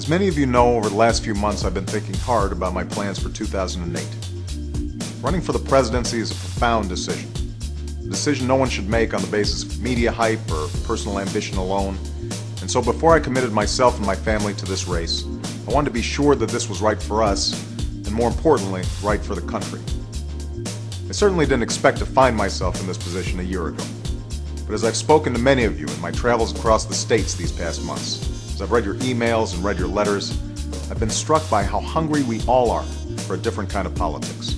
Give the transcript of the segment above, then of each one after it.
As many of you know, over the last few months I've been thinking hard about my plans for 2008. Running for the presidency is a profound decision. A decision no one should make on the basis of media hype or personal ambition alone. And so before I committed myself and my family to this race, I wanted to be sure that this was right for us, and more importantly, right for the country. I certainly didn't expect to find myself in this position a year ago. But as I've spoken to many of you in my travels across the states these past months, as I've read your emails and read your letters, I've been struck by how hungry we all are for a different kind of politics.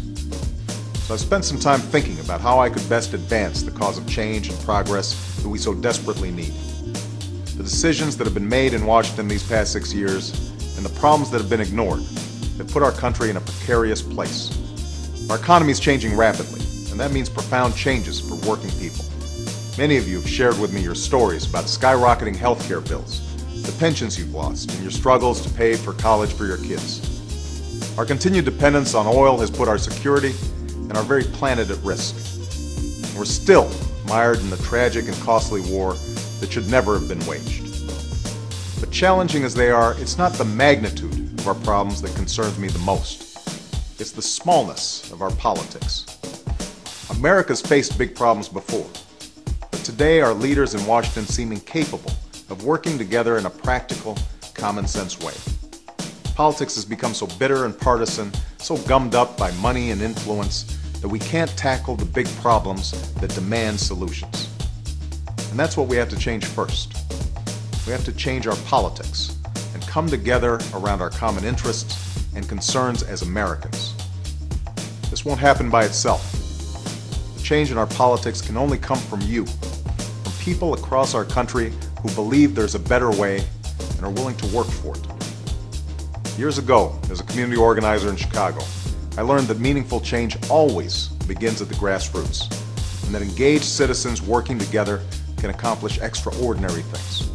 So I've spent some time thinking about how I could best advance the cause of change and progress that we so desperately need. The decisions that have been made in Washington these past 6 years and the problems that have been ignored have put our country in a precarious place. Our economy is changing rapidly, and that means profound changes for working people. Many of you have shared with me your stories about skyrocketing health care bills, the pensions you've lost, and your struggles to pay for college for your kids. Our continued dependence on oil has put our security and our very planet at risk. We're still mired in the tragic and costly war that should never have been waged. But challenging as they are, it's not the magnitude of our problems that concerns me the most. It's the smallness of our politics. America's faced big problems before, but today our leaders in Washington seem incapable of working together in a practical, common-sense way. Politics has become so bitter and partisan, so gummed up by money and influence, that we can't tackle the big problems that demand solutions. And that's what we have to change first. We have to change our politics and come together around our common interests and concerns as Americans. This won't happen by itself. The change in our politics can only come from you, from people across our country who believe there's a better way and are willing to work for it. Years ago, as a community organizer in Chicago, I learned that meaningful change always begins at the grassroots, and that engaged citizens working together can accomplish extraordinary things.